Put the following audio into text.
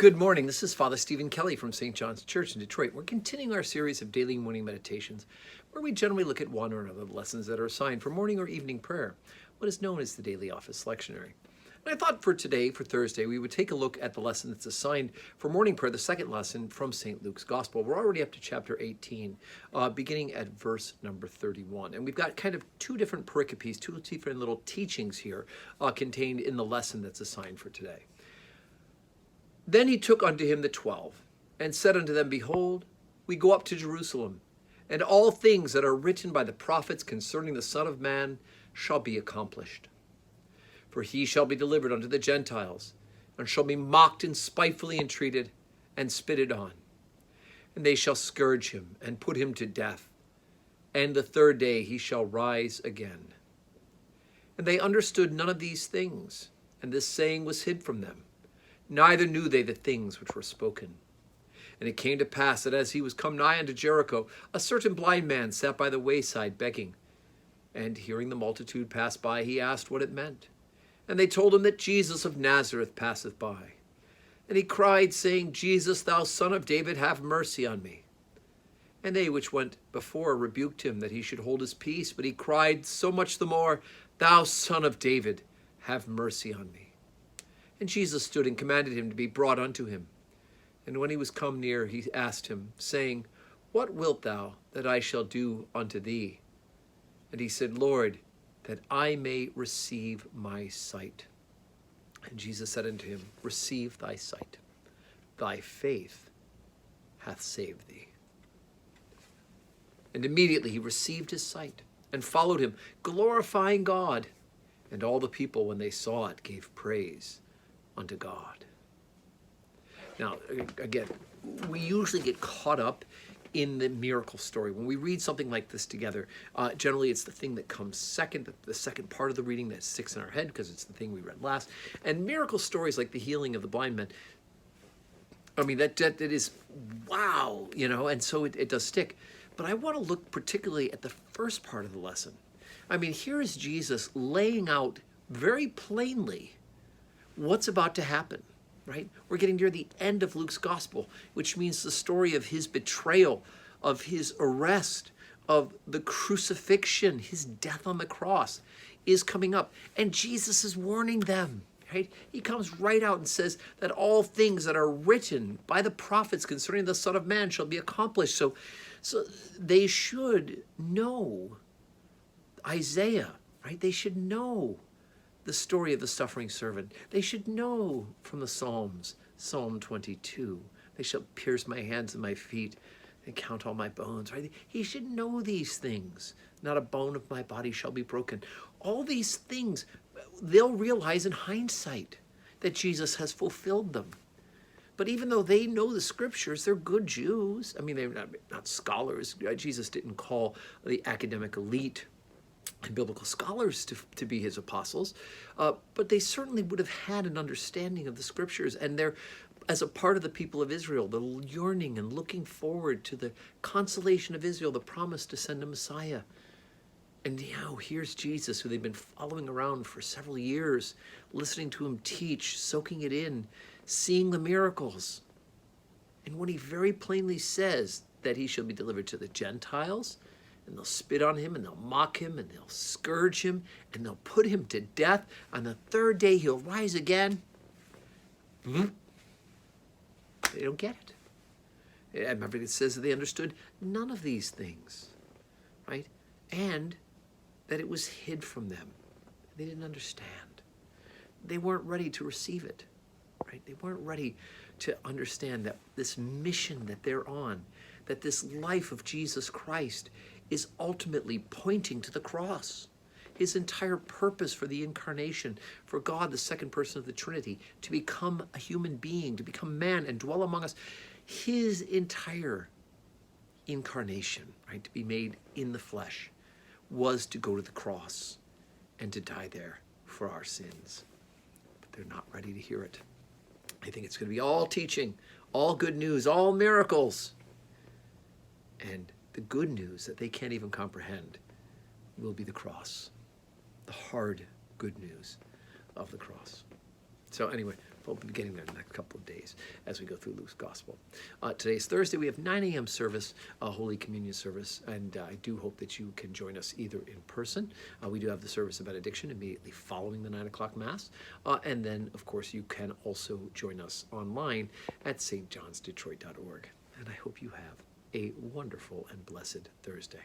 Good morning. This is Father Stephen Kelly from St. John's Church in Detroit. We're continuing our series of daily morning meditations where we generally look at one or another of the lessons that are assigned for morning or evening prayer, what is known as the daily office lectionary. And I thought for today, for Thursday, we would take a look at the lesson that's assigned for morning prayer, the second lesson from St. Luke's Gospel. We're already up to chapter 18, beginning at verse number 31. And we've got kind of two different pericopes, two different little teachings here contained in the lesson that's assigned for today. Then he took unto him the 12, and said unto them, Behold, we go up to Jerusalem, and all things that are written by the prophets concerning the Son of Man shall be accomplished. For he shall be delivered unto the Gentiles, and shall be mocked and spitefully entreated, and spitted on. And they shall scourge him, and put him to death. And the third day he shall rise again. And they understood none of these things, and this saying was hid from them. Neither knew they the things which were spoken. And it came to pass that as he was come nigh unto Jericho, a certain blind man sat by the wayside begging. And hearing the multitude pass by, he asked what it meant. And they told him that Jesus of Nazareth passeth by. And he cried, saying, Jesus, thou Son of David, have mercy on me. And they which went before rebuked him that he should hold his peace. But he cried so much the more, Thou Son of David, have mercy on me. And Jesus stood and commanded him to be brought unto him. And when he was come near, he asked him, saying, What wilt thou that I shall do unto thee? And he said, Lord, that I may receive my sight. And Jesus said unto him, Receive thy sight. Thy faith hath saved thee. And immediately he received his sight, and followed him, glorifying God. And all the people, when they saw it, gave praise unto God. Now, again, we usually get caught up in the miracle story. When we read something like this together, generally it's the thing that comes second, the second part of the reading that sticks in our head because it's the thing we read last. And miracle stories like the healing of the blind man, I mean, that is wow, and so it does stick. But I want to look particularly at the first part of the lesson. I mean, here is Jesus laying out very plainly what's about to happen, right? We're getting near the end of Luke's gospel, which means the story of his betrayal, of his arrest, of the crucifixion, his death on the cross is coming up. And Jesus is warning them, right? He comes right out and says that all things that are written by the prophets concerning the Son of Man shall be accomplished. So they should know Isaiah, right? They should know the story of the suffering servant. They should know from the Psalms, Psalm 22, they shall pierce my hands and my feet and count all my bones, right? He should know these things. Not a bone of my body shall be broken. All these things, they'll realize in hindsight that Jesus has fulfilled them. But even though they know the scriptures, they're good Jews. I mean, they're not scholars. Jesus didn't call the academic elite and biblical scholars to be his apostles, but they certainly would have had an understanding of the scriptures, and they're, as a part of the people of Israel, the yearning and looking forward to the consolation of Israel, the promise to send a Messiah. And now here's Jesus, who they've been following around for several years, listening to him teach, soaking it in, seeing the miracles. And when he very plainly says that he shall be delivered to the Gentiles, and they'll spit on him, and they'll mock him, and they'll scourge him, and they'll put him to death. On the third day, he'll rise again. They don't get it. I remember it says that they understood none of these things, right? And that it was hid from them. They didn't understand. They weren't ready to receive it, right? They weren't ready to understand that this mission that they're on, that this life of Jesus Christ is ultimately pointing to the cross. His entire purpose for the incarnation, for God, the second person of the Trinity, to become a human being, to become man and dwell among us, his entire incarnation, right, to be made in the flesh, was to go to the cross and to die there for our sins. But they're not ready to hear it. I think it's going to be all teaching, all good news, all miracles. And the good news that they can't even comprehend will be the cross, the hard good news of the cross. So anyway, we'll be getting there in the next couple of days as as we go through Luke's Gospel. Today's Thursday. We have 9 a.m. service, Holy Communion service, and I do hope that you can join us either in person. We do have the service of benediction immediately following the 9 o'clock Mass, and then, of course, you can also join us online at stjohnsdetroit.org. And I hope you have a wonderful and blessed Thursday.